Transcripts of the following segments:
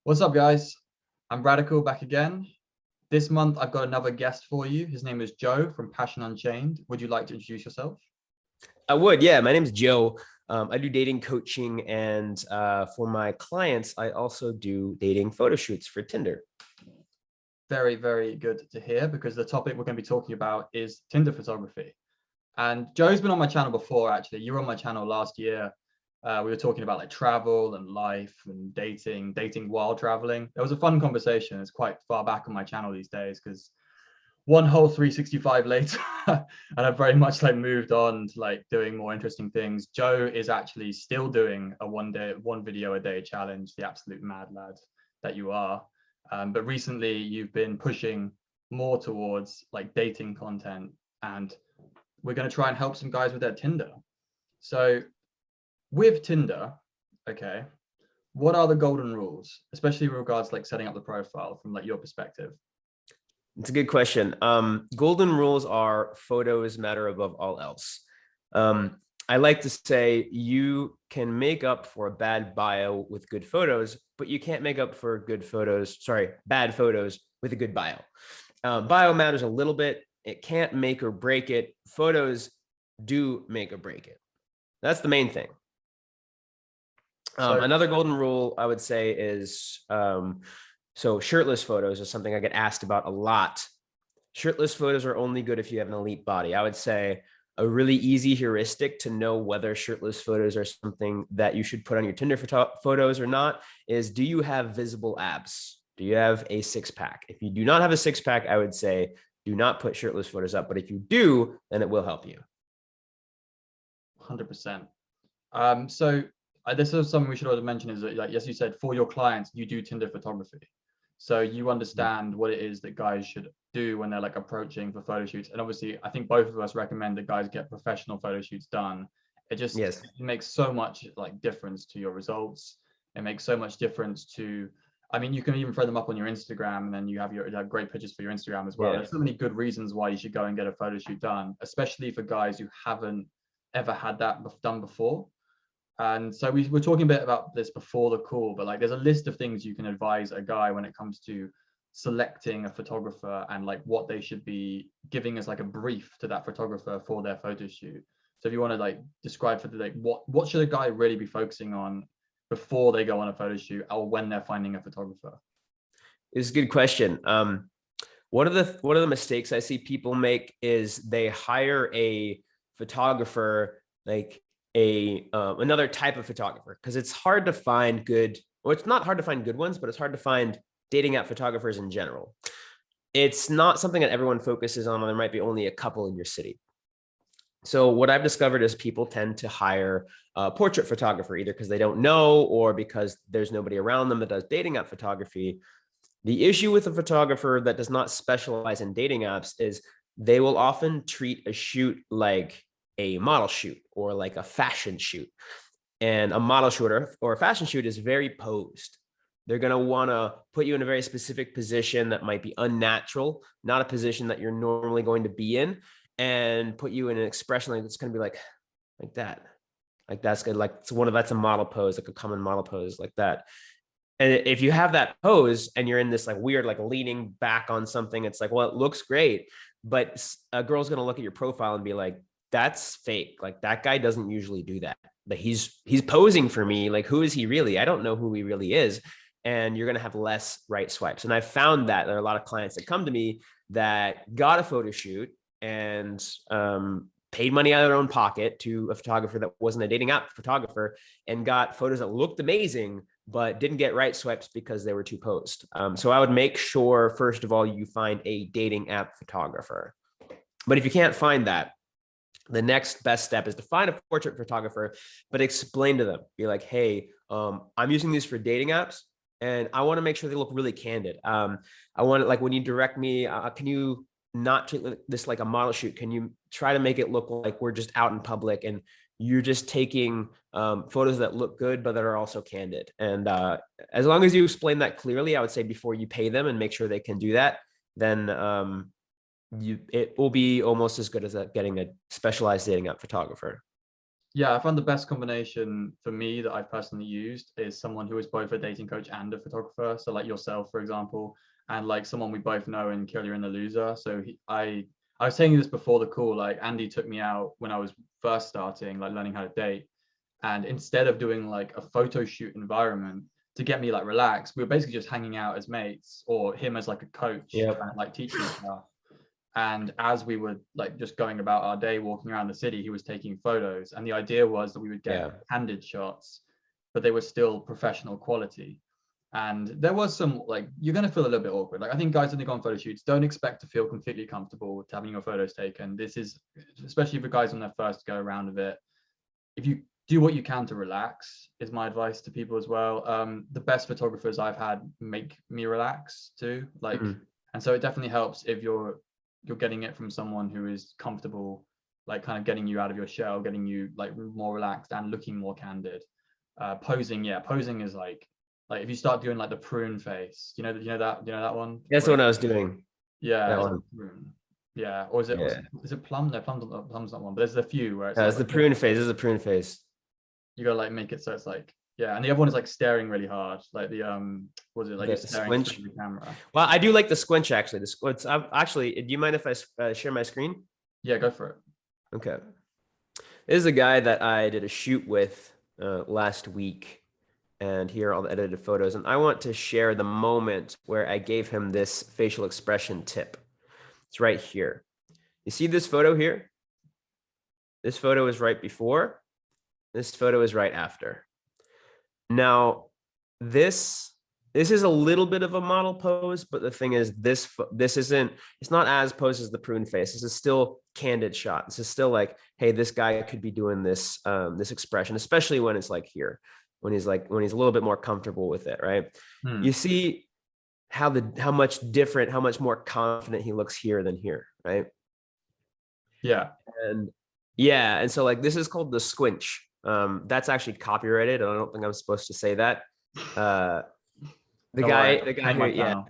What's up, guys? I'm Radical back again. This month, I've got another guest for you. His name is Joe from Passion Unchained. Would you like to introduce yourself? I would, yeah. My name's Joe. I do dating coaching, and for my clients, I also do dating photo shoots for Tinder. Very, very good to hear, because the topic we're going to be talking about is Tinder photography. And Joe's been on my channel before, actually. You were on my channel last year. We were talking about like travel and life and dating while traveling. It was a fun conversation. It's quite far back on my channel these days because one whole 365 later, and I've very much like moved on to like doing more interesting things. Joe is actually still doing a one video a day challenge, the absolute mad lad that you are. But recently you've been pushing more towards like dating content, and we're going to try and help some guys with their Tinder. So with Tinder, okay, what are the golden rules, especially with regards to like setting up the profile from like your perspective? It's a good question. Golden rules are photos matter above all else. I like to say you can make up for a bad bio with good photos, but you can't make up for bad photos with a good bio. Bio matters a little bit. It can't make or break it. Photos do make or break it. That's the main thing. Another golden rule I would say is, so shirtless photos is something I get asked about a lot. Shirtless photos are only good if you have an elite body. I would say a really easy heuristic to know whether shirtless photos are something that you should put on your Tinder photos or not is, do you have visible abs? Do you have a six-pack? If you do not have a six-pack, I would say do not put shirtless photos up. But if you do, then it will help you. 100%. So this is something we should also mention is that, like, yes, you said for your clients, you do Tinder photography. So you understand what it is that guys should do when they're like approaching for photo shoots. And obviously, I think both of us recommend that guys get professional photo shoots done. It just it makes so much like difference to your results. It makes so much difference to, I mean, you can even throw them up on your Instagram, and then you have great pictures for your Instagram as well. There's so many good reasons why you should go and get a photo shoot done, especially for guys who haven't ever had that done before. And so we were talking a bit about this before the call, but like there's a list of things you can advise a guy when it comes to selecting a photographer and like what they should be giving as like a brief to that photographer for their photo shoot. So if you want to like describe for the like what should a guy really be focusing on before they go on a photo shoot or when they're finding a photographer? It's a good question. One of the mistakes I see people make is they hire a photographer like another type of photographer, because it's hard to find good, or it's not hard to find good ones, but it's hard to find dating app photographers in general. It's not something that everyone focuses on, and there might be only a couple in your city. So what I've discovered is people tend to hire a portrait photographer, either because they don't know or because there's nobody around them that does dating app photography. The issue with a photographer that does not specialize in dating apps is they will often treat a shoot like a model shoot or like a fashion shoot. And a model shoot or a fashion shoot is very posed. They're going to want to put you in a very specific position that might be unnatural, not a position that you're normally going to be in, and put you in an expression like it's going to be like that. Like that's good. Like that's a model pose, like a common model pose like that. And if you have that pose and you're in this like weird, like leaning back on something, it's like, well, it looks great, but a girl's going to look at your profile and be like, that's fake. Like that guy doesn't usually do that, but he's posing for me. Like, who is he really? I don't know who he really is. And you're going to have less right swipes. And I found that there are a lot of clients that come to me that got a photo shoot and paid money out of their own pocket to a photographer that wasn't a dating app photographer and got photos that looked amazing, but didn't get right swipes because they were too posed. So I would make sure, first of all, you find a dating app photographer. But if you can't find that, the next best step is to find a portrait photographer, but explain to them, be like, hey, I'm using these for dating apps and I want to make sure they look really candid. I want it like when you direct me, can you not treat this like a model shoot? Can you try to make it look like we're just out in public and you're just taking photos that look good, but that are also candid? And as long as you explain that clearly, I would say before you pay them and make sure they can do that, then it will be almost as good as getting a specialized dating app photographer. Yeah, I found the best combination for me that I've personally used is someone who is both a dating coach and a photographer. So like yourself, for example, and like someone we both know in Killer and the Loser. So I was saying this before the call, like Andy took me out when I was first starting, like learning how to date. And instead of doing like a photo shoot environment to get me like relaxed, we were basically just hanging out as mates or him as like a coach Yep. trying to like teach me stuff. And as we were like just going about our day walking around the city, he was taking photos, and the idea was that we would get Yeah. candid shots, but they were still professional quality. And there was some like, you're going to feel a little bit awkward. Like I think guys when they go on photo shoots don't expect to feel completely comfortable with having your photos taken. This is especially for guys on their first go around of it. If you do what you can to relax is my advice to people as well. The best photographers I've had make me relax too, like, and so it definitely helps if you're getting it from someone who is comfortable, like kind of getting you out of your shell, getting you like more relaxed and looking more candid. Posing, yeah, posing is like if you start doing like the prune face, you know that one. That's Where, what I was doing. yeah, That it's like one. prune. Yeah, or is it Yeah. is it plum? No, plum's not one. But there's a few where it's It's like the prune face. This is a prune face. you gotta like make it so it's like, yeah, and the other one is like staring really hard, like the was it like The you're staring squinch. straight at the camera. Well, I do like the squinch actually. The squinch. Actually, do you mind if I share my screen? Yeah, go for it. Okay. This is a guy that I did a shoot with last week, and here are all the edited photos. And I want to share the moment where I gave him this facial expression tip. It's right here. You see this photo here? This photo is right before. This photo is right after. Now, this is a little bit of a model pose, but the thing is, this isn't, it's not as posed as the prune face. This is still candid shot. This is still like, hey, this guy could be doing this this expression, especially when it's like here, when he's a little bit more comfortable with it, right? You see how much more confident he looks here than here, right? Yeah. And so like this is called the squinch. That's actually copyrighted, and I don't think I'm supposed to say that. The guy here, yeah.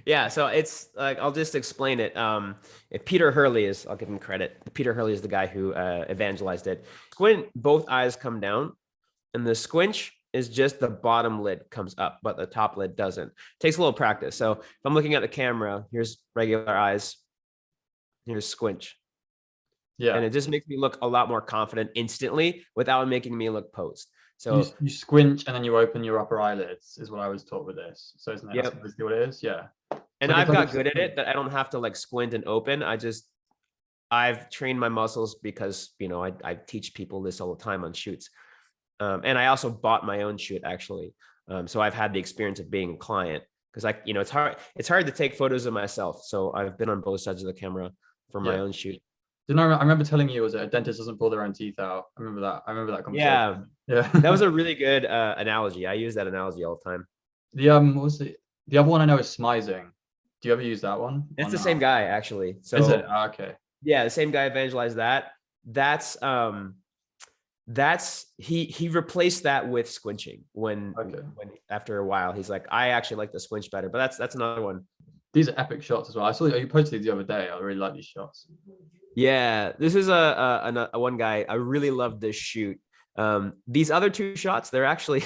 Yeah, so it's like, I'll just explain it. If Peter Hurley is, I'll give him credit. Peter Hurley is the guy who evangelized it. Squint, both eyes come down, and the squinch is just the bottom lid comes up, but the top lid doesn't. Takes a little practice. So if I'm looking at the camera, here's regular eyes, here's squinch. Yeah. And it just makes me look a lot more confident instantly without making me look posed. So you squinch and then you open your upper eyelids is what I was taught with this. So isn't that yep. basically what it is? Yeah. And I've got good at it that I don't have to like squint and open. I've trained my muscles because, I teach people this all the time on shoots. And I also bought my own shoot actually. So I've had the experience of being a client because it's hard to take photos of myself. So I've been on both sides of the camera for my own shoot. I remember telling you, was it a dentist doesn't pull their own teeth out? I remember that conversation. Yeah. That was a really good analogy. I use that analogy all the time. What was it? The other one I know is smizing. Do you ever use that one? It's the same guy actually. So is it? Oh, okay. Yeah, the same guy evangelized that. That's he replaced that with squinching when after a while he's like, I actually like the squinch better, but that's another one. These are epic shots as well. I saw you posted these the other day. I really like these shots. Yeah, this is a one guy. I really love this shoot. These other two shots, they're actually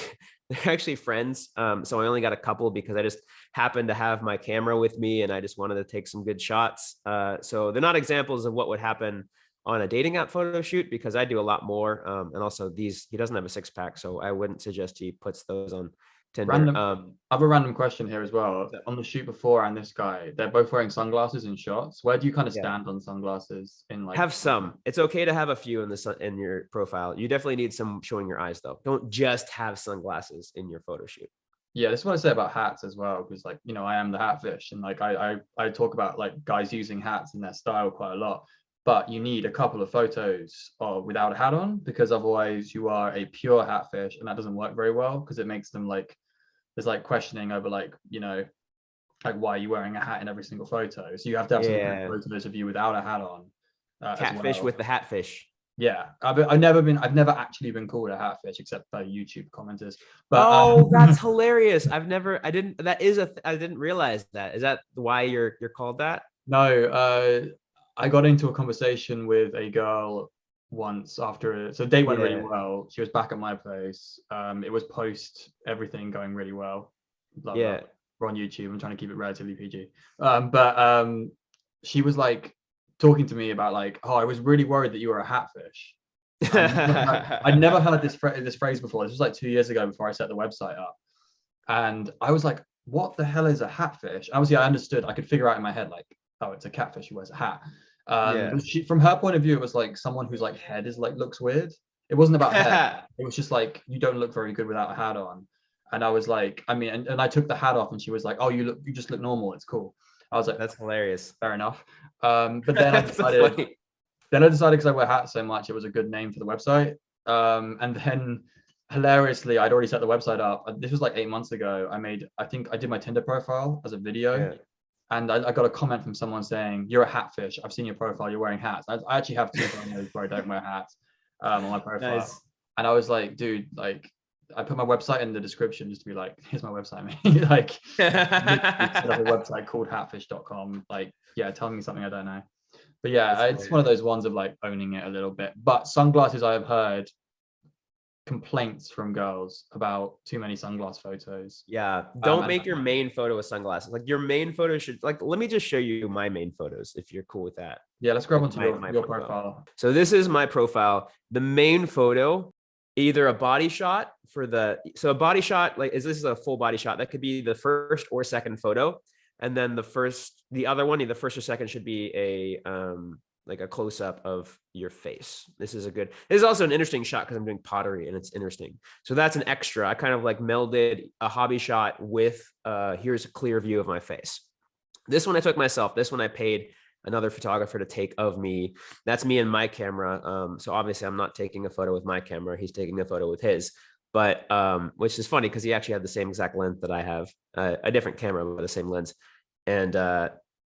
friends. So I only got a couple because I just happened to have my camera with me and I just wanted to take some good shots. So they're not examples of what would happen on a dating app photo shoot because I do a lot more. And also he doesn't have a 6-pack, so I wouldn't suggest he puts those on Tinder. I have a random question here as well. On the shoot before and this guy, they're both wearing sunglasses in shots. Where do you kind of stand on sunglasses in like? Have some. It's okay to have a few in your profile. You definitely need some showing your eyes though. Don't just have sunglasses in your photo shoot. Yeah, this is what I say about hats as well, because like, I am the hat fish, and like I talk about like guys using hats in their style quite a lot. But you need a couple of photos without a hat on, because otherwise you are a pure hat fish, and that doesn't work very well because it makes them like, there's like questioning over like, like why are you wearing a hat in every single photo? So you have to have some photos of you without a hat on. Catfish with the hat fish. Yeah, I've never actually been called a hat fish except by YouTube commenters. But that's hilarious. I didn't realize that. Is that why you're called that? No, I got into a conversation with a girl once after, so the date went really Yeah. well. She was back at my place. It was post everything going really well. Love Yeah. that. We're on YouTube. I'm trying to keep it relatively PG. But she was like talking to me about like, oh, I was really worried that you were a hatfish. I'd never heard this phrase before. This was like 2 years ago before I set the website up. And I was like, what the hell is a hatfish? Obviously, I understood. I could figure out in my head, like, oh, it's a catfish who wears a hat. Yeah. But from her point of view, it was like someone whose like head is like looks weird. It wasn't about hair. It was just like, you don't look very good without a hat on. And I was like, I mean, and I took the hat off, and she was like, oh, you just look normal. It's cool. I was like, That's hilarious. fair enough. But then I That's so decided, funny. because I wear hats so much, it was a good name for the website. And then hilariously, I'd already set the website up. This was like 8 months ago. I think I did my Tinder profile as a video. Yeah. And I got a comment from someone saying, you're a hatfish. I've seen your profile. You're wearing hats. I actually have 2 photos where I don't wear hats on my profile. Nice. And I was like, dude, like, I put my website in the description just to be like, here's my website, man. Like, set up a website called hatfish.com. Like, yeah, tell me something I don't know. But yeah, That's it's one of those ones of like owning it a little bit. But sunglasses, I have heard complaints from girls about too many sunglass photos. Yeah. Don't And make your main photo with sunglasses. Like your main photo should like, let me just show you my main photos if you're cool with that. yeah, let's grab Like onto my your profile. So this is my profile. The main photo, either a body shot so a body shot, like this is a full body shot. That could be the first or second photo. And then the other one, either first or second, should be a like a close up of your face. This is also an interesting shot because I'm doing pottery and it's interesting. So that's an extra. I kind of like melded a hobby shot with here's a clear view of my face. This one I took myself. This one I paid another photographer to take of me. That's me and my camera. So obviously I'm not taking a photo with my camera. He's taking a photo with his, but which is funny because he actually had the same exact lens that I have, a different camera with the same lens. And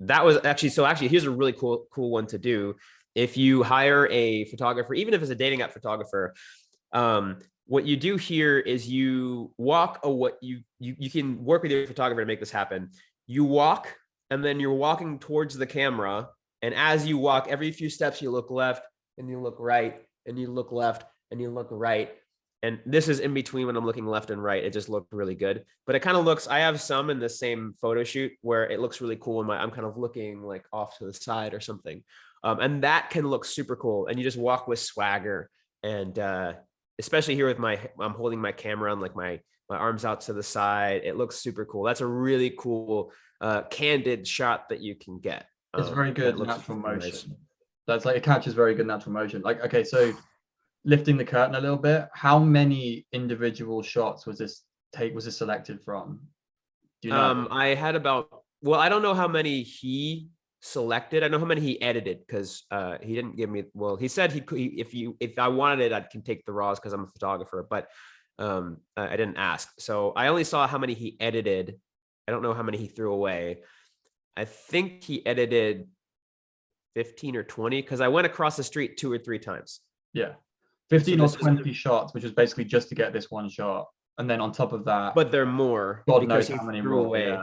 that was actually here's a really cool one to do. If you hire a photographer, even if it's a dating app photographer, what you do here is you walk you can work with your photographer to make this happen. You walk, and then you're walking towards the camera. And as you walk, every few steps, you look left and you look right and you look left and you look right. And this is in between when I'm looking left and right. It just looked really good, but it kind of looks, I have some in the same photo shoot where it looks really cool. I'm kind of looking like off to the side or something. And that can look super cool. And you just walk with swagger. And especially here with I'm holding my camera on like my arms out to the side. It looks super cool. That's a really cool candid shot that you can get. It's very good natural motion. Nice. That's like, it catches very good natural motion. Like, okay, so lifting the curtain a little bit, how many individual shots was this selected from? Do you know? I had I don't know how many he selected. I know how many he edited because he didn't give me, he said he could, if I wanted it, I can take the raws because I'm a photographer, but I didn't ask. So I only saw how many he edited. I don't know how many he threw away. I think he edited 15 or 20 because I went across the street 2 or 3 times. Yeah. 15 or 20 shots, which is basically just to get this one shot. And then on top of that, but they're more. God knows how many more. Away.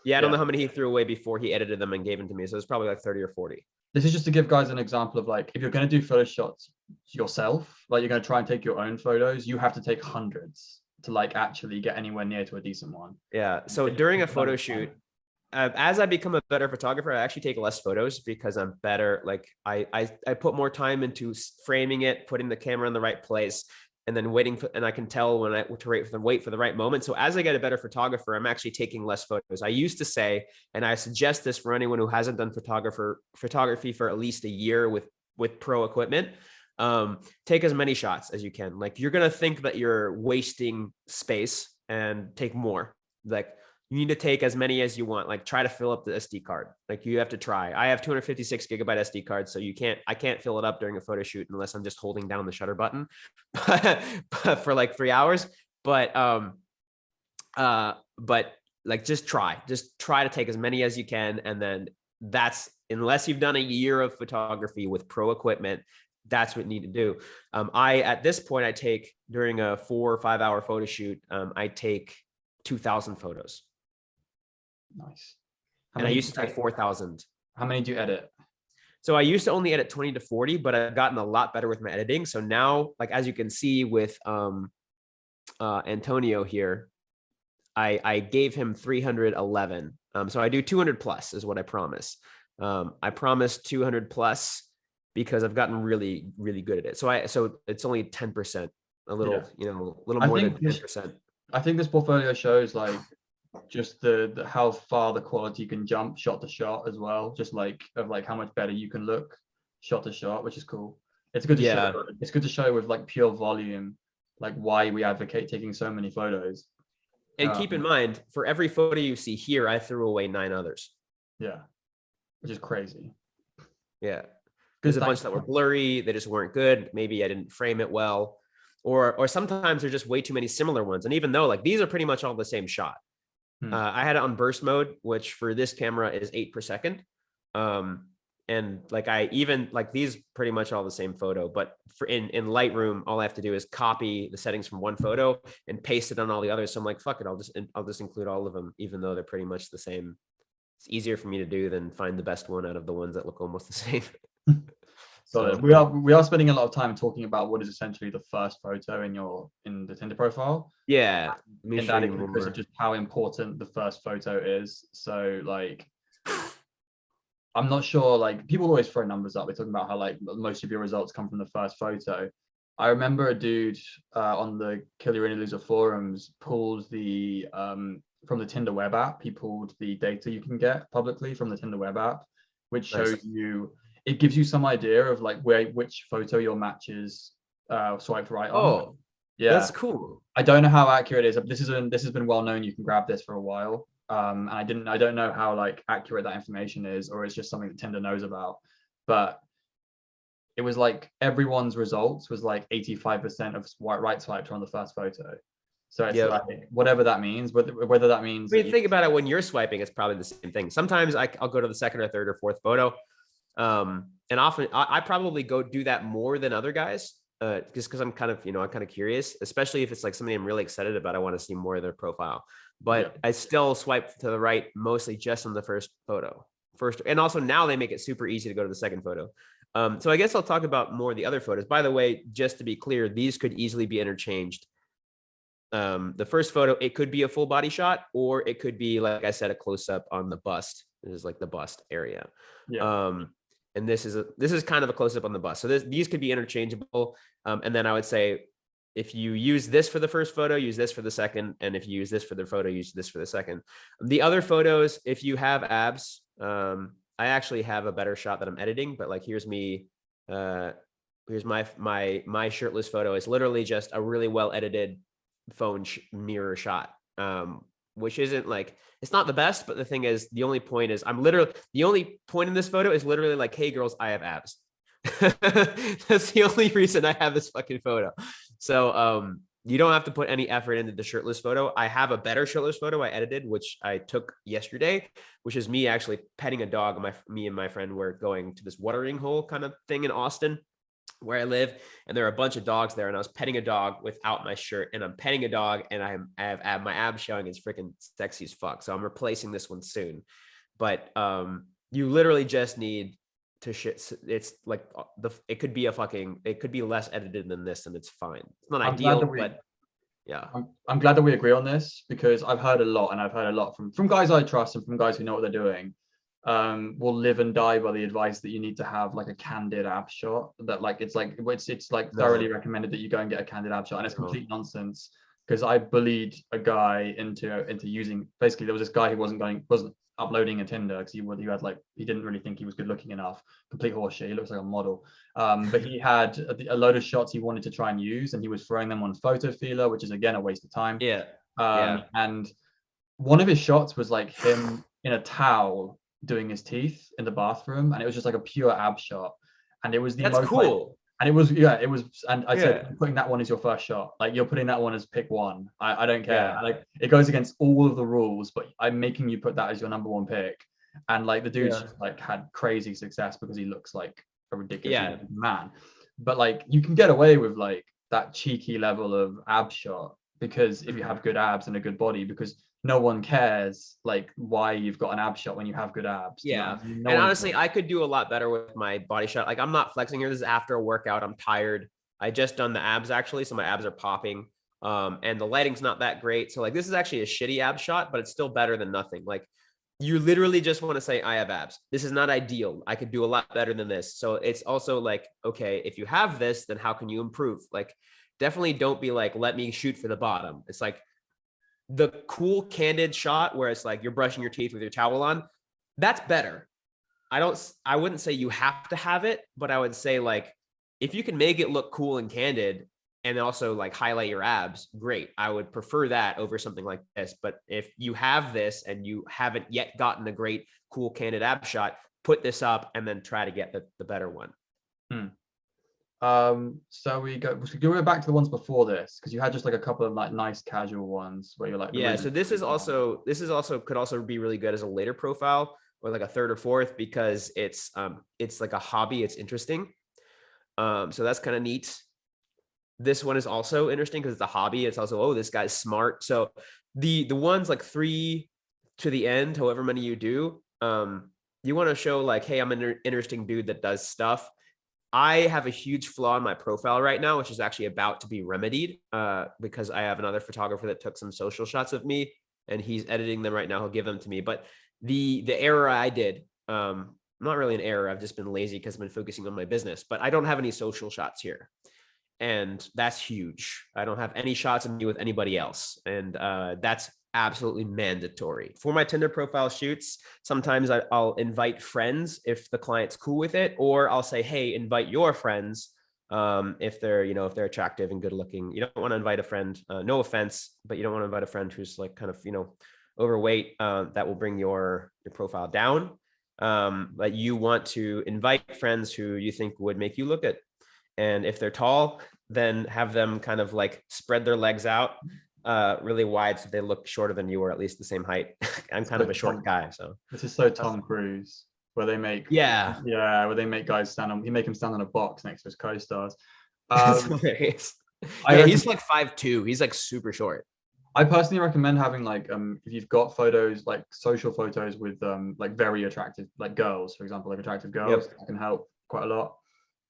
Yeah, I don't know how many he threw away before he edited them and gave them to me. So it's probably like 30 or 40. This is just to give guys an example of like, if you're going to do photo shots yourself, like you're going to try and take your own photos, you have to take hundreds to like actually get anywhere near to a decent one. Yeah. So during a photo shoot, as I become a better photographer, I actually take less photos because I'm better. Like I put more time into framing it, putting the camera in the right place, and then and I can tell when to wait for the right moment. So as I get a better photographer, I'm actually taking less photos. I used to say, and I suggest this for anyone who hasn't done photography for at least a year with pro equipment, take as many shots as you can. Like you're going to think that you're wasting space and take more. Like you need to take as many as you want. Like try to fill up the SD card. Like you have to try. I have 256 gigabyte SD card. So I can't fill it up during a photo shoot unless I'm just holding down the shutter button but for like 3 hours. But like just try to take as many as you can. And then unless you've done a year of photography with pro equipment, that's what you need to do. At this point, I take during a 4 or 5 hour photo shoot, I take 2,000 photos. Nice. And I used to take 4,000. How many do you edit? So I used to only edit 20 to 40, but I've gotten a lot better with my editing. So now, like, as you can see with Antonio here, I gave him 311. So I do 200 plus is what I promise. I promise 200 plus because I've gotten really, really good at it. So it's only 10%, a little, a little more than 10%. I think this portfolio shows like just the how far the quality can jump shot to shot as well, just like of like how much better you can look shot to shot, which is cool. It's good to show. It's good to show with like pure volume, like why we advocate taking so many photos. And keep in mind, for every photo you see here, I threw away 9 others. Yeah, which is crazy. Yeah, there's a bunch that were blurry. They just weren't good. Maybe I didn't frame it well, or sometimes there's just way too many similar ones. And even though like these are pretty much all the same shot, I had it on burst mode, which for this camera is 8 per second. And like I even like these pretty much all the same photo, but for in Lightroom, all I have to do is copy the settings from one photo and paste it on all the others. So I'm like, fuck it, I'll just include all of them, even though they're pretty much the same. It's easier for me to do than find the best one out of the ones that look almost the same. So we are spending a lot of time talking about what is essentially the first photo in the Tinder profile. Yeah, and that is because of just how important the first photo is. So like, I'm not sure, like people always throw numbers up. They're talking about how like most of your results come from the first photo. I remember a dude on the Kill Your Inner Loser forums pulled the from the Tinder web app. He pulled the data you can get publicly from the Tinder web app, which shows you, it gives you some idea of like which photo your matches swiped right on. Oh, yeah, that's cool. I don't know how accurate it is. This has been well known. You can grab this for a while. And I don't know how like accurate that information is, or it's just something that Tinder knows about. But it was like everyone's results was like 85% of right swipes on the first photo. So it's like whatever that means, whether that means. I mean, think about it. When you're swiping, it's probably the same thing. Sometimes I'll go to the second or third or fourth photo, and often I probably go do that more than other guys, just because I'm kind of curious, especially if it's like something I'm really excited about. I want to see more of their profile, but I still swipe to the right mostly just on the first photo. And also now they make it super easy to go to the second photo. So I guess I'll talk about more of the other photos. By the way, just to be clear, these could easily be interchanged. The first photo, it could be a full body shot, or it could be, like I said, a close up on the bust. This is like the bust area. And this is kind of a close up on the bust. So these could be interchangeable. And then I would say, if you use this for the first photo, use this for the second. And if you use this for the photo, use this for the second. The other photos, if you have abs, I actually have a better shot that I'm editing, but like, here's me, here's my shirtless photo. It's literally just a really well edited phone mirror shot, which isn't like, it's not the best, but the thing is, the only point in this photo is literally like, hey girls, I have abs. That's the only reason I have this fucking photo. So you don't have to put any effort into the shirtless photo. I have a better shirtless photo I edited, which I took yesterday, which is me actually petting a dog. Me and my friend were going to this watering hole kind of thing in Austin, where I live, and there are a bunch of dogs there, and I was petting a dog without my shirt, and I'm petting a dog, and I have my abs showing. It's freaking sexy as fuck. So I'm replacing this one soon. But you literally just need to shit. It's like it could be less edited than this, and it's fine. It's not ideal, but yeah. I'm glad that we agree on this, because I've heard a lot from guys I trust and from guys who know what they're doing. Will live and die by the advice that you need to have like a candid ab shot, that like it's thoroughly recommended that you go and get a candid ab shot, and it's complete nonsense. Because I bullied a guy into using, basically there was this guy who wasn't uploading a Tinder because he didn't really think he was good looking enough. Complete horseshit. He looks like a model. But he had a load of shots he wanted to try and use, and he was throwing them on Photo Feeler, which is again a waste of time. And one of his shots was like him in a towel doing his teeth in the bathroom, and it was just like a pure ab shot, and it was the most cool. And it was, and I said, putting that one as your first shot, like you're putting that one as pick one. I don't care. Like it goes against all of the rules, but I'm making you put that as your number one pick. And like the dude's just like had crazy success because he looks like a ridiculous man. But like you can get away with like that cheeky level of ab shot because if you have good abs and a good body, because no one cares like why you've got an ab shot when you have good abs. You know Yeah. what I mean? No And one honestly, cares. I could do a lot better with my body shot. Like I'm not flexing here. This is after a workout. I'm tired. I just done the abs actually. So my abs are popping. And the lighting's not that great. So like this is actually a shitty ab shot, but it's still better than nothing. Like you literally just want to say, I have abs. This is not ideal. I could do a lot better than this. So it's also like, okay, if you have this, then how can you improve? Like definitely don't be like, let me shoot for the bottom. It's like the cool candid shot where it's like you're brushing your teeth with your towel on. That's better. I wouldn't say you have to have it, but I would say like, if you can make it look cool and candid and also like highlight your abs, great. I would prefer that over something like this. But if you have this and you haven't yet gotten a great, cool, candid ab shot, put this up and then try to get the better one. So we go back to the ones before this, because you had just like a couple of like nice casual ones where you're like, Yeah. really, So this is also could also be really good as a later profile or like a third or fourth, because it's like a hobby. It's interesting. So that's kind of neat. This one is also interesting because it's a hobby. It's also, oh, this guy's smart. So the ones like 3 to the end, however many you do, you want to show like, hey, I'm an interesting dude that does stuff. I have a huge flaw in my profile right now, which is actually about to be remedied because I have another photographer that took some social shots of me and he's editing them right now. He'll give them to me. But the error I did, not really an error. I've just been lazy because I've been focusing on my business, but I don't have any social shots here. And that's huge. I don't have any shots of me with anybody else. And that's absolutely mandatory. For my Tinder profile shoots, sometimes I'll invite friends if the client's cool with it, or I'll say, hey, invite your friends if they're, if they're attractive and good looking. You don't want to invite a friend, no offense, but you don't want to invite a friend who's like kind of, overweight. That will bring your profile down. But you want to invite friends who you think would make you look good. And if they're tall, then have them kind of like spread their legs out really wide so they look shorter than you, or at least the same height. I'm kind of a short guy, so this is so Tom Cruise, where they make where they make guys stand on, make him stand on a box next to his co-stars. Yeah, he's like 5'2". He's like super short. I personally recommend having like if you've got photos, like social photos with like very attractive like girls, for example, like attractive girls, that can help quite a lot.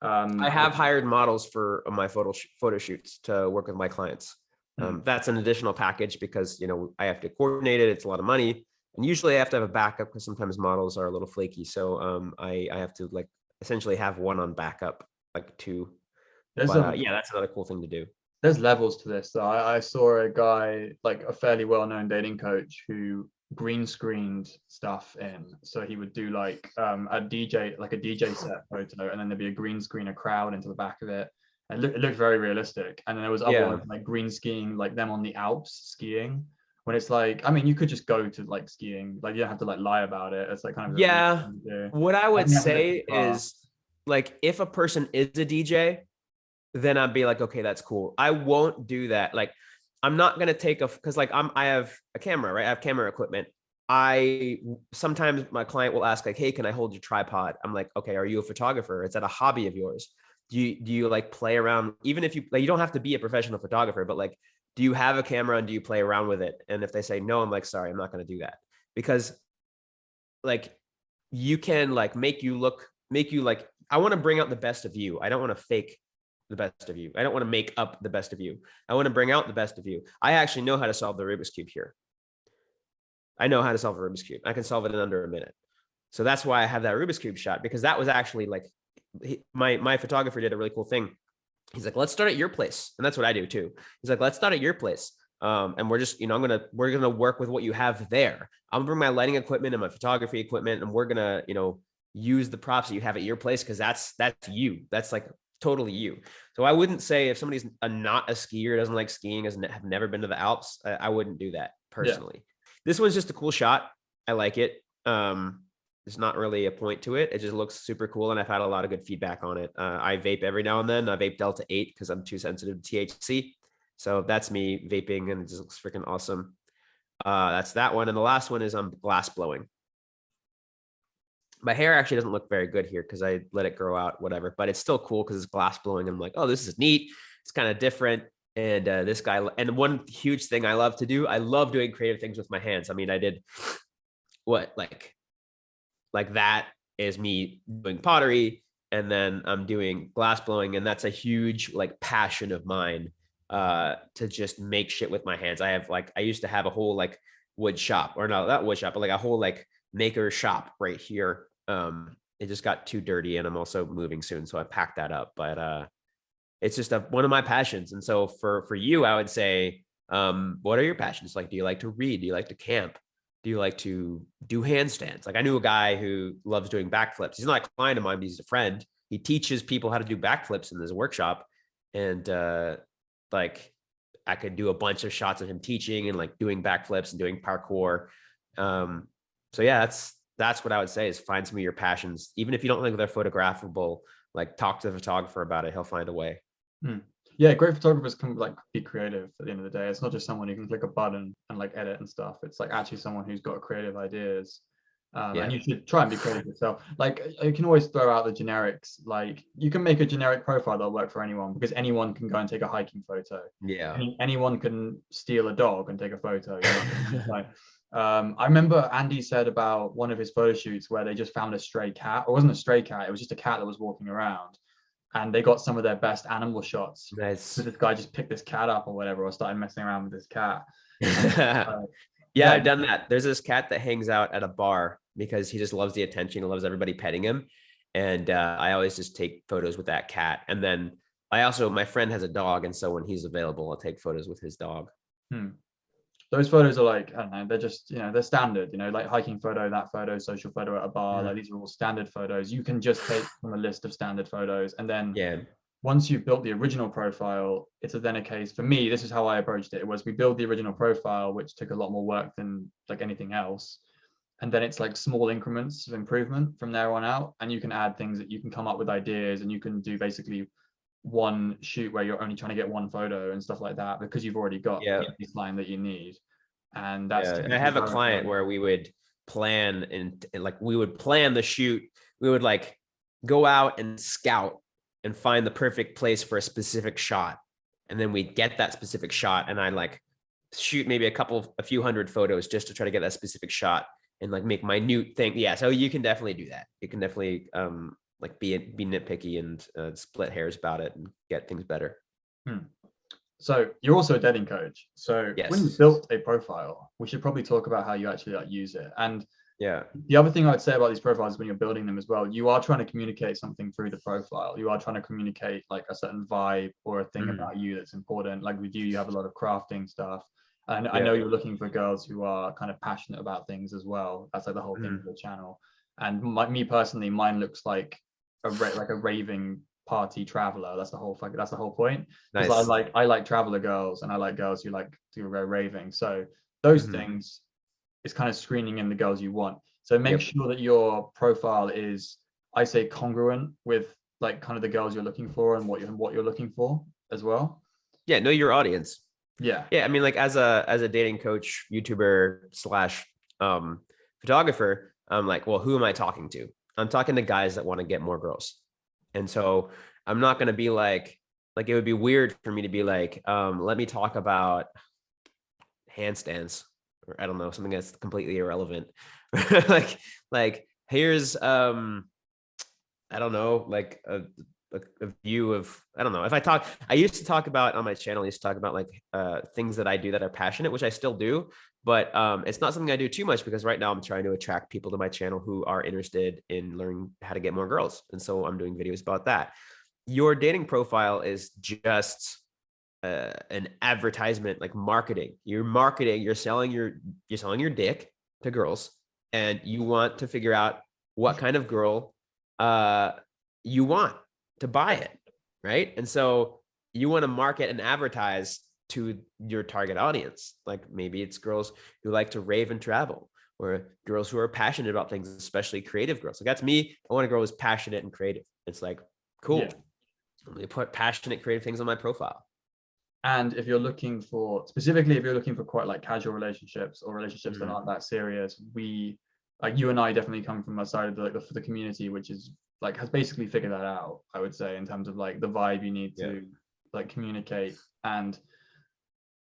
I have hired models for my photo shoots to work with my clients. That's an additional package because, I have to coordinate it. It's a lot of money. And usually I have to have a backup because sometimes models are a little flaky. So I have to like essentially have one on backup, like 2. Yeah, that's another cool thing to do. There's levels to this. So I saw a guy, like a fairly well-known dating coach, who green screened stuff in. So he would do like a DJ set photo, and then there'd be a green screen, a crowd into the back of it. And it looked very realistic. And then there was other ones like green skiing, like them on the Alps skiing. When it's like, I mean, you could just go to like skiing, like you don't have to like lie about it. It's like kind of What I would say is like if a person is a DJ, then I'd be like, okay, that's cool. I won't do that. Like, I'm not going to take because like I have a camera, right? I have camera equipment. Sometimes my client will ask like, hey, can I hold your tripod? I'm like, okay, are you a photographer? Is that a hobby of yours? Do you like play around? Even if you like, you don't have to be a professional photographer, but like, do you have a camera and do you play around with it? And if they say no, I'm like, sorry, I'm not going to do that, because like you can like make you like, I want to bring out the best of you. I don't want to fake the best of you. I don't want to make up the best of you. I want to bring out the best of you. I actually know how to solve the Rubik's Cube here. I know how to solve a Rubik's Cube. I can solve it in under a minute. So that's why I have that Rubik's Cube shot, because that was actually like my photographer did a really cool thing. He's like, let's start at your place. And that's what I do too. He's like, let's start at your place. And we're just, we're going to work with what you have there. I'm gonna bring my lighting equipment and my photography equipment, and we're going to, use the props that you have at your place. Cause that's you. That's like totally you. So I wouldn't say if somebody's not a skier, doesn't like skiing, have never been to the Alps, I wouldn't do that personally. Yeah. This one's just a cool shot. I like it. There's not really a point to it. It just looks super cool. And I've had a lot of good feedback on it. I vape every now and then. I vape Delta 8 because I'm too sensitive to THC. So that's me vaping, and it just looks freaking awesome. That's that one. And the last one is glass blowing. My hair actually doesn't look very good here because I let it grow out, whatever, but it's still cool because it's glass blowing. I'm like, oh, this is neat. It's kind of different. And this guy, and one huge thing I love to do, I love doing creative things with my hands. I mean, I did what like that is me doing pottery, and then I'm doing glass blowing, and that's a huge like passion of mine, to just make shit with my hands. I used to have a whole like wood shop, or not wood shop, but like a whole like maker shop right here. It just got too dirty, and I'm also moving soon, so I packed that up. But it's just one of my passions. And so for you, I would say, what are your passions? Like, do you like to read? Do you like to camp? Do you like to do handstands? Like, I knew a guy who loves doing backflips. He's not a client of mine, but he's a friend. He teaches people how to do backflips in his workshop. And like, I could do a bunch of shots of him teaching and like doing backflips and doing parkour. So yeah, that's what I would say, is find some of your passions. Even if you don't think they're photographable, like talk to the photographer about it. He'll find a way. Yeah, great photographers can like be creative at the end of the day. It's not just someone who can click a button and like edit and stuff. It's like actually someone who's got creative ideas. And you should try and be creative yourself. Like, you can always throw out the generics. Like, you can make a generic profile that'll work for anyone, because anyone can go and take a hiking photo. Yeah. Anyone can steal a dog and take a photo. You know? Like, I remember Andy said about one of his photo shoots where they just found a stray cat. Or it wasn't a stray cat, it was just a cat that was walking around. And they got some of their best animal shots. Nice. So this guy just picked this cat up or whatever, or started messing around with this cat. Yeah, I've done that. There's this cat that hangs out at a bar because he just loves the attention. He loves everybody petting him. And I always just take photos with that cat. And then my friend has a dog. And so when he's available, I'll take photos with his dog. Those photos are like, I don't know, they're just, they're standard, like hiking photo, that photo, social photo at a bar. Like, these are all standard photos. You can just take from a list of standard photos. And then once you've built the original profile, it's then a case, for me, this is how I approached it. It was, we build the original profile, which took a lot more work than like anything else. And then it's like small increments of improvement from there on out. And you can add things, that you can come up with ideas, and you can do basically one shoot where you're only trying to get one photo and stuff like that, because you've already got the baseline that you need. And that's and I have a client where we would plan and like we would plan the shoot. We would like go out and scout and find the perfect place for a specific shot, and then we'd get that specific shot, and I like shoot maybe a few hundred photos just to try to get that specific shot and like make minute thing. Yeah, so you can definitely do that. You can definitely like be nitpicky and split hairs about it and get things better. So you're also a dating coach. So when you built a profile, we should probably talk about how you actually like use it. And the other thing I would say about these profiles, when you're building them as well, you are trying to communicate something through the profile. You are trying to communicate like a certain vibe or a thing about you that's important. Like with you have a lot of crafting stuff. And I know you're looking for girls who are kind of passionate about things as well. That's like the whole thing of the channel. And me personally, mine looks like a raving party traveler. That's the whole point. Nice. I like traveler girls, and I like girls who like to go raving. So those things is kind of screening in the girls you want. So make sure that your profile is, I say, congruent with like kind of the girls you're looking for and what you're looking for as well. Yeah, know your audience. Yeah. I mean, like as a dating coach, YouTuber / photographer, I'm like, well, who am I talking to? I'm talking to guys that want to get more girls. And so I'm not going to be like it would be weird for me to be like, let me talk about handstands, or I don't know, something that's completely irrelevant. like here's, I don't know, like a view of, I don't know, I used to talk about on my channel, I used to talk about like things that I do that are passionate, which I still do, but it's not something I do too much, because right now I'm trying to attract people to my channel who are interested in learning how to get more girls. And so I'm doing videos about that. Your dating profile is just an advertisement, like marketing. You're selling your dick to girls, and you want to figure out what kind of girl you want to buy it, right? And so you want to market and advertise to your target audience. Like maybe it's girls who like to rave and travel, or girls who are passionate about things, especially creative girls. Like that's me. I want a girl who's passionate and creative. It's like, cool. Let me put passionate, creative things on my profile. And if you're looking for quite like casual relationships, or relationships that aren't that serious, you and I definitely come from a side of the community, which is like has basically figured that out, I would say, in terms of like the vibe you need to like communicate And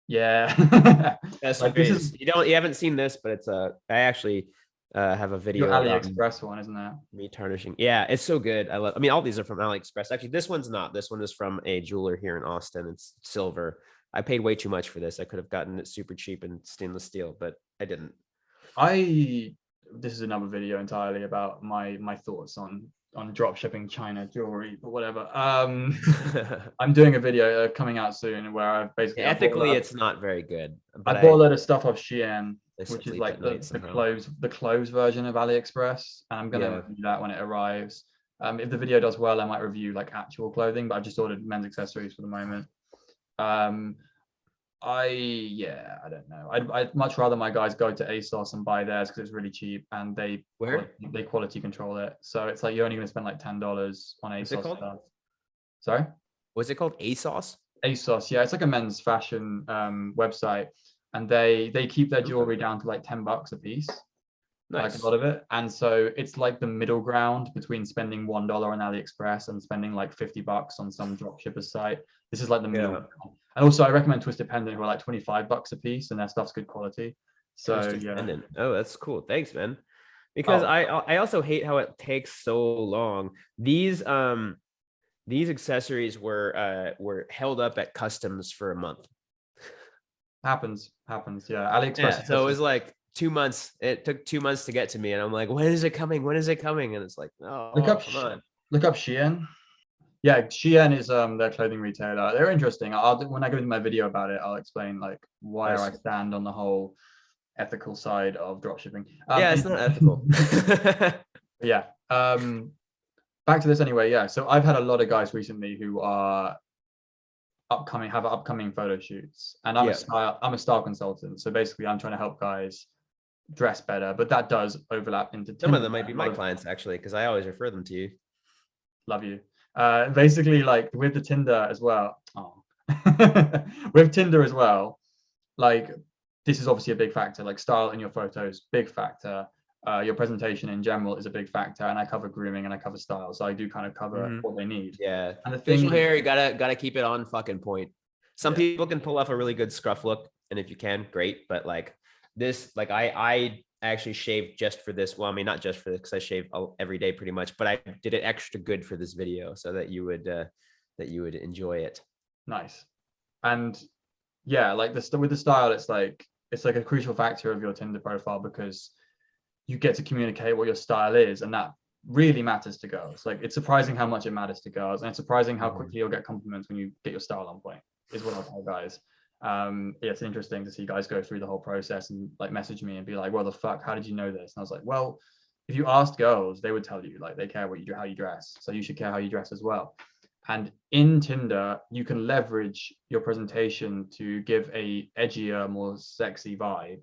yeah, like this is you haven't seen this, but it's I actually have a your video about AliExpress one, isn't it? me tarnishing. Yeah, it's so good. I mean, all these are from AliExpress. Actually, this one's not. This one is from a jeweler here in Austin. It's silver. I paid way too much for this. I could have gotten it super cheap in stainless steel, but I didn't. This is another video entirely about my thoughts on drop shipping China jewelry, but whatever. I'm doing a video coming out soon where I've basically ethically it's not very good. But I bought a lot of stuff off Shein, which is like the clothes version of AliExpress, and I'm gonna review that when it arrives. If the video does well, I might review like actual clothing, but I've just ordered men's accessories for the moment. I don't know. I'd much rather my guys go to ASOS and buy theirs because it's really cheap and they quality control it. So it's like you're only going to spend like $10 on ASOS stuff. Sorry? What's it called? ASOS? ASOS, yeah. It's like a men's fashion website, and they keep their jewelry down to like $10 a piece. Nice. Like a lot of it. And so it's like the middle ground between spending $1 on AliExpress and spending like $50 on some dropshipper's site. This is like the middle ground. And also I recommend Twisted Pendant, who are like $25 a piece, and their stuff's good quality. So Pendant. Oh, that's cool. Thanks, man. Because I also hate how it takes so long. These accessories were held up at customs for a month. Happens, yeah. AliExpress. Yeah, so it was like 2 months. It took 2 months to get to me, and I'm like, when is it coming? When is it coming? And it's like, oh, look up Shein. Yeah, Shein is their clothing retailer. They're interesting. When I go into my video about it, I'll explain like why I stand on the whole ethical side of dropshipping. Yeah, it's not ethical. Yeah. Back to this anyway. Yeah. So I've had a lot of guys recently who are have upcoming photo shoots, and I'm a style consultant. So basically, I'm trying to help guys dress better, but that does overlap into some of them might be my clients actually, because I always refer them to you. Love you. Basically, like with the Tinder as well. With Tinder as well, like this is obviously a big factor. Like style in your photos, big factor. Your presentation in general is a big factor, and I cover grooming and I cover style, so I do kind of cover what they need. Yeah, and the facial hair, you gotta keep it on fucking point. Some people can pull off a really good scruff look, and if you can, great. But like this, like I actually shaved just for this. Well, I mean, not just for this, because I shave every day pretty much, but I did it extra good for this video so that you would enjoy it. Nice. And yeah, like with the style, it's like a crucial factor of your Tinder profile, because you get to communicate what your style is, and that really matters to girls. Like it's surprising how much it matters to girls, and it's surprising how quickly you'll get compliments when you get your style on point, is what I'll tell guys. It's interesting to see guys go through the whole process and like message me and be like, "What the fuck? How did you know this?" And I was like, "Well, if you asked girls, they would tell you. Like they care how you dress, so you should care how you dress as well." And in Tinder, you can leverage your presentation to give a edgier, more sexy vibe,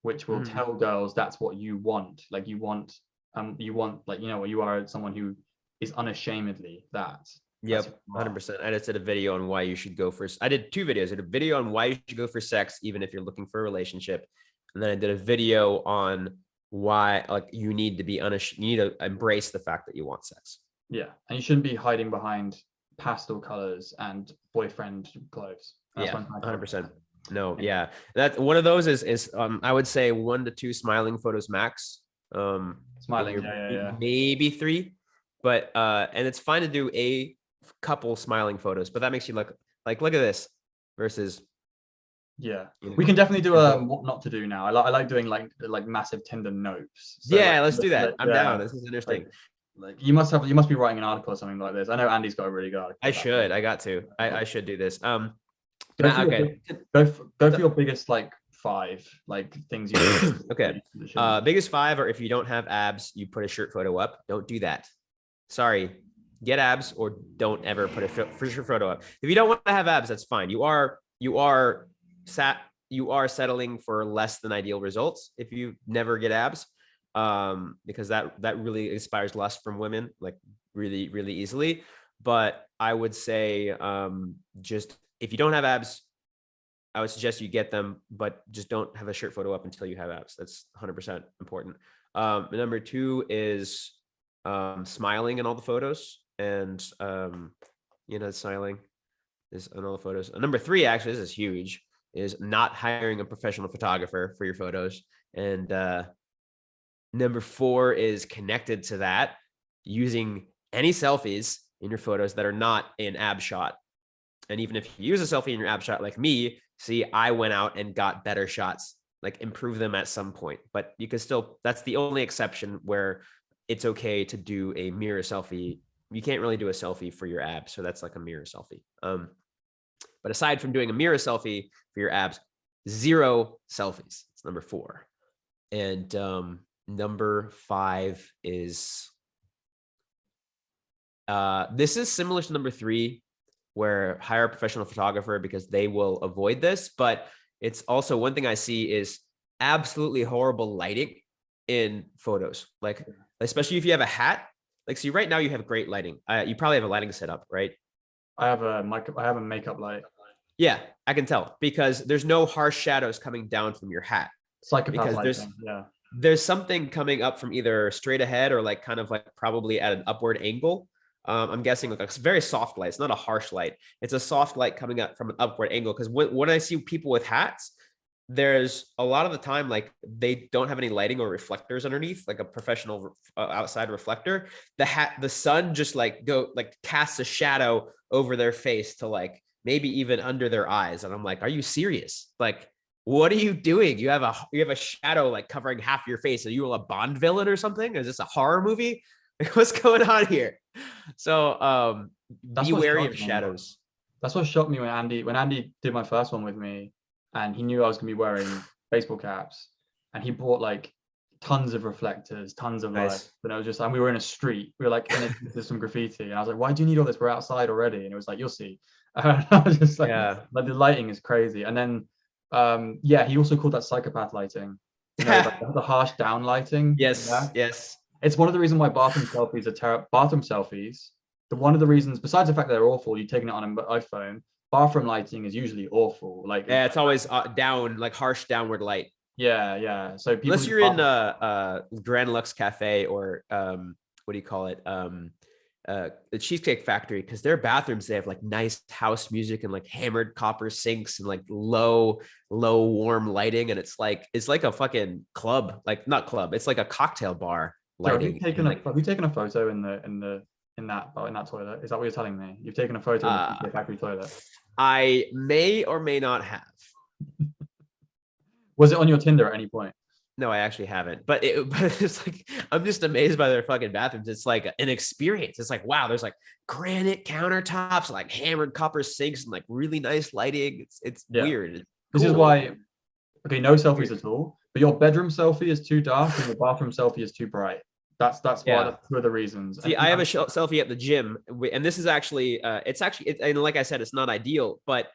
which will tell girls that's what you want. Like you want like, you know, you are someone who is unashamedly that. Yep, 100%. I just did a video on why you should go for. I did 2 videos. I did a video on why you should go for sex, even if you're looking for a relationship, and then I did a video on why like you need to be you need to embrace the fact that you want sex. Yeah, and you shouldn't be hiding behind pastel colors and boyfriend clothes. That's 100%. No, yeah, that's one of those is I would say 1 to 2 smiling photos max. Smiling, maybe 3, but and it's fine to do a couple smiling photos, but that makes you look at this versus. Yeah, we can definitely do what not to do now. I like doing like massive Tinder notes. So yeah, let's do that. I'm down. This is interesting. Like you must be writing an article or something like this. I know Andy's got a really good article. I should do this. Okay. Go for your biggest like 5 like things you do. Okay. Biggest 5 are if you don't have abs, you put a shirt photo up. Don't do that. Sorry. Get abs or don't ever put a shirt photo up. If you don't want to have abs, that's fine. You are settling for less than ideal results if you never get abs, because that really inspires lust from women like really, really easily. But I would say just if you don't have abs, I would suggest you get them, but just don't have a shirt photo up until you have abs. That's 100% important. Number 2 is smiling in all the photos, and smiling is on all the photos. Number 3, actually, this is huge, is not hiring a professional photographer for your photos. And number 4 is connected to that, using any selfies in your photos that are not an ab shot. And even if you use a selfie in your ab shot, like me, see, I went out and got better shots, like improve them at some point. But you can still, that's the only exception where it's okay to do a mirror selfie. You can't really do a selfie for your abs. So that's like a mirror selfie. But aside from doing a mirror selfie for your abs, 0 selfies. It's number 4. And number 5 is, this is similar to number 3, where hire a professional photographer because they will avoid this. But it's also, one thing I see is absolutely horrible lighting in photos. Like, especially if you have a hat, like, see right now you have great lighting. You probably have a lighting setup, right? I have a makeup light. Yeah, I can tell, because there's no harsh shadows coming down from your hat. Psychopath Because lighting. there's something coming up from either straight ahead or like kind of like probably at an upward angle. I'm guessing like a very soft light. It's not a harsh light. It's a soft light coming up from an upward angle. Because when I see people with hats, there's a lot of the time like they don't have any lighting or reflectors underneath, like a professional outside reflector. The sun just like casts a shadow over their face to like maybe even under their eyes. And I'm like, are you serious? Like, what are you doing? You have a shadow like covering half your face. Are you a Bond villain or something? Is this a horror movie? What's going on here? So be wary of shadows. That's what shocked me when Andy did my first one with me, and he knew I was gonna be wearing baseball caps, and he bought like tons of reflectors, tons of lights. And I was just, and we were in a street. We were like, there's some graffiti, and I was like, why do you need all this? We're outside already. And it was like, you'll see. I was just like, like the lighting is crazy. And then he also called that psychopath lighting. You know, like the harsh down lighting. Yes. It's one of the reasons why bathroom selfies are terrible. Bathroom selfies. One of the reasons, besides the fact that they're awful, you're taking it on an iPhone. Bathroom lighting is usually awful. Like, yeah, it's always down, like harsh downward light. Yeah. So people, unless you're in Grand Lux Cafe or what do you call it? The Cheesecake Factory, because their bathrooms, they have like nice house music and like hammered copper sinks and like low warm lighting, and it's like a fucking club, like not club, it's like a cocktail bar lighting. Have you taken a photo in that toilet? Is that what you're telling me? You've taken a photo in the Cheesecake Factory toilet? I may or may not have. Was it on your Tinder at any point? No, I actually haven't. But it's like, I'm just amazed by their fucking bathrooms. It's like an experience. It's like, wow, there's like granite countertops, like hammered copper sinks, and like really nice lighting. It's weird. This is why, okay, no selfies at all. But your bedroom selfie is too dark and your bathroom selfie is too bright. That's why. That's two of the reasons. See, I have a selfie at the gym, and this is actually, and like I said, it's not ideal, but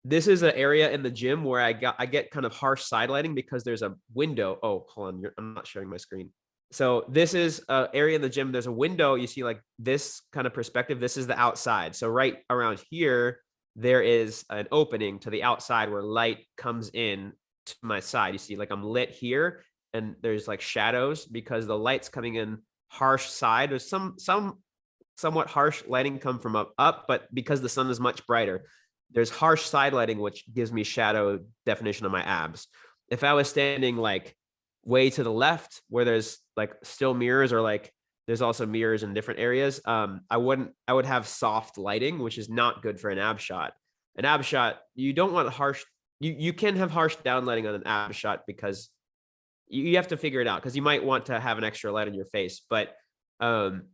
this is an area in the gym where I get kind of harsh side lighting because there's a window. Oh, hold on, I'm not sharing my screen. So this is an area in the gym. There's a window. You see like this kind of perspective. This is the outside. So right around here, there is an opening to the outside where light comes in to my side. You see, like I'm lit here, and there's like shadows because the light's coming in harsh side. There's some somewhat harsh lighting come from up, but because the sun is much brighter, there's harsh side lighting, which gives me shadow definition of my abs. If I was standing like way to the left where there's like still mirrors, or like there's also mirrors in different areas, I would have soft lighting, which is not good for an ab shot. An ab shot, you don't want harsh, you can have harsh down lighting on an ab shot because you have to figure it out, because you might want to have an extra light in your face, but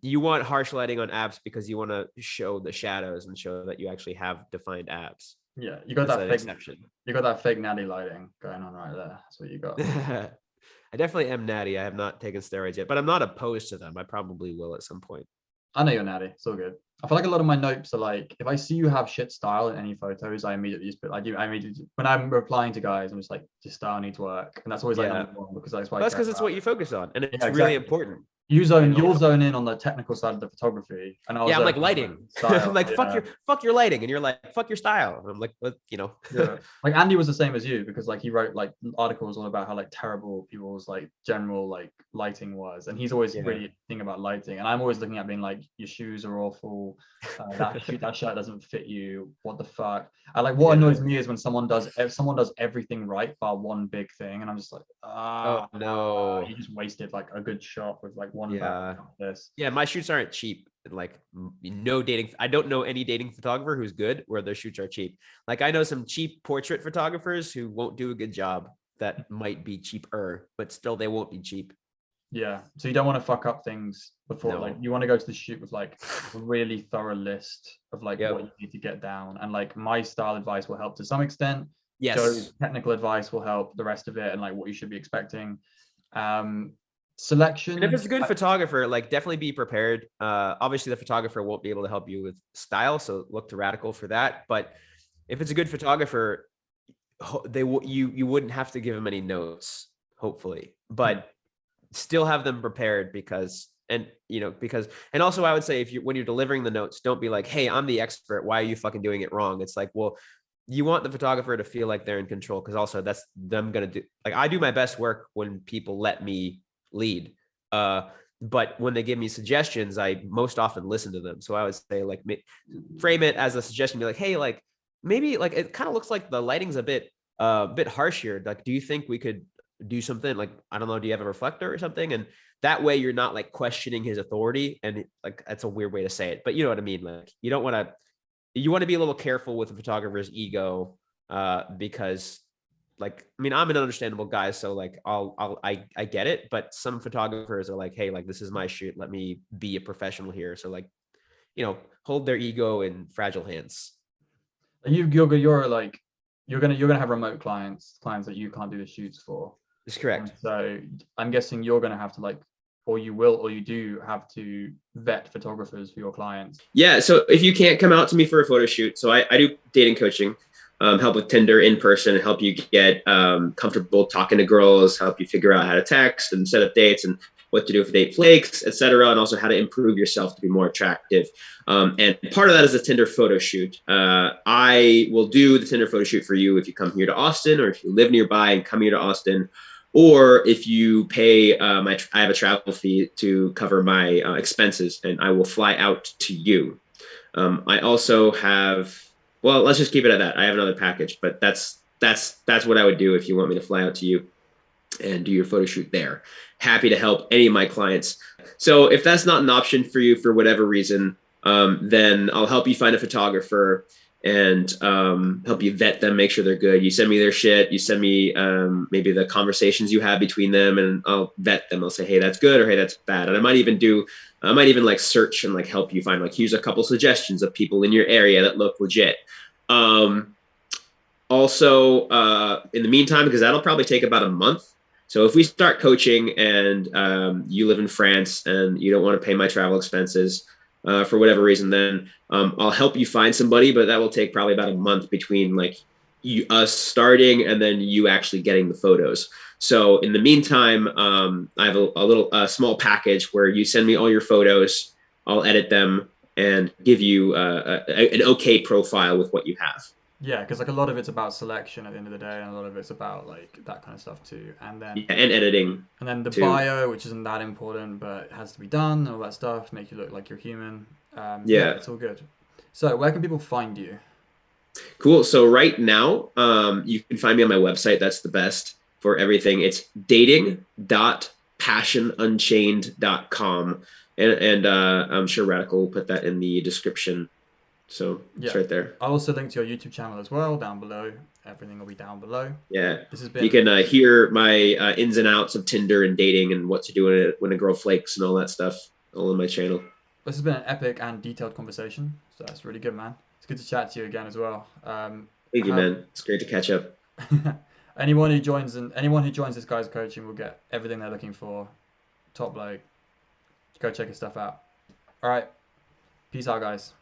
you want harsh lighting on abs because you want to show the shadows and show that you actually have defined abs. Yeah, you got that fake. You got that fake natty lighting going on right there. That's what you got. I definitely am natty. I have not taken steroids yet, but I'm not opposed to them. I probably will at some point. I know you're natty. It's all good. I feel like a lot of my notes are like, if I see you have shit style in any photos, I immediately just put when I'm replying to guys, I'm just like, your style needs work, and that's always like number one, because that's why. That's because it's what you focus on, and it's really important. you'll zone in on the technical side of the photography, and I'm like lighting. I'm like, fuck your lighting, and you're like, fuck your style. And I'm like, what, Yeah, like Andy was the same as you, because like he wrote like articles all about how like terrible people's like general like lighting was, and he's always really thinking about lighting, and I'm always looking at being like, your shoes are awful, that shirt doesn't fit you, what the fuck. I like, what annoys me is when someone does everything right bar one big thing, and I'm just like, oh no, you just wasted like a good shot with like one bad this. Yeah, my shoots aren't cheap. Like, no dating. I don't know any dating photographer who's good where their shoots are cheap. Like, I know some cheap portrait photographers who won't do a good job that might be cheaper, but still they won't be cheap. Yeah, so you don't want to fuck up things before. No. Like, you want to go to the shoot with like a really thorough list of like what you need to get down, and like my style advice will help to some extent. Yes. Joe's technical advice will help the rest of it, and like what you should be expecting. Selection. And if it's a good photographer, like, definitely be prepared. Obviously the photographer won't be able to help you with style, so look to Radical for that. But if it's a good photographer, you wouldn't have to give them any notes, hopefully, but still have them prepared, because also I would say, when you're delivering the notes, don't be like, hey, I'm the expert, why are you fucking doing it wrong? It's like, well, you want the photographer to feel like they're in control, because also that's them gonna do, like, I do my best work when people let me lead, but when they give me suggestions, I most often listen to them. So I would say, like, frame it as a suggestion, be like, hey, like, maybe, like, it kind of looks like the lighting's a bit harsh here, like, do you think we could do something, like, I don't know, do you have a reflector or something? And that way you're not like questioning his authority, and like, that's a weird way to say it, but you know what I mean. Like, you want to be a little careful with the photographer's ego, because, like, I mean, I'm an understandable guy, so like, I get it, but some photographers are like, hey, like, this is my shoot, let me be a professional here. So, like, hold their ego in fragile hands. You're like, you're gonna have remote clients that you can't do the shoots for. That's correct. So I'm guessing you're gonna have to, like, or you do have to vet photographers for your clients. Yeah. So if you can't come out to me for a photo shoot, so I do dating coaching, help with Tinder in person, help you get comfortable talking to girls, help you figure out how to text and set up dates and what to do if a date flakes, etc., and also how to improve yourself to be more attractive. And part of that is a Tinder photo shoot. I will do the Tinder photo shoot for you if you come here to Austin, or if you live nearby and come here to Austin, or if you pay I have a travel fee to cover my expenses, and I will fly out to you. I also have, well, let's just keep it at that. I have another package, but that's what I would do if you want me to fly out to you and do your photo shoot there. Happy to help any of my clients. So if that's not an option for you for whatever reason, then I'll help you find a photographer and help you vet them, make sure they're good. You send me their shit. You send me maybe the conversations you have between them, and I'll vet them. I'll say, hey, that's good, or hey, that's bad. And I might even like search and like help you find, like, here's a couple suggestions of people in your area that look legit. Also, in the meantime, because that'll probably take about a month. So if we start coaching and you live in France and you don't want to pay my travel expenses for whatever reason, then I'll help you find somebody, but that will take probably about a month between like us starting and then you actually getting the photos. So in the meantime, I have a little small package where you send me all your photos, I'll edit them and give you an okay profile with what you have. Yeah, because like a lot of it's about selection at the end of the day, and a lot of it's about like that kind of stuff too. And then and editing. And then the bio, which isn't that important, but it has to be done, all that stuff, make you look like you're human. Yeah, it's all good. So where can people find you? Cool. So right now, you can find me on my website. That's the best for everything. It's dating.passionunchained.com. And I'm sure Radical will put that in the description. So it's right there. I'll also link to your YouTube channel as well down below. Everything will be down below. Yeah. This has been... You can hear my ins and outs of Tinder and dating and what to do when a girl flakes and all that stuff all on my channel. This has been an epic and detailed conversation. So that's really good, man. It's good to chat to you again as well. Thank you, man. It's great to catch up. Anyone who joins this guy's coaching will get everything they're looking for. Top bloke. Go check his stuff out. All right. Peace out, guys.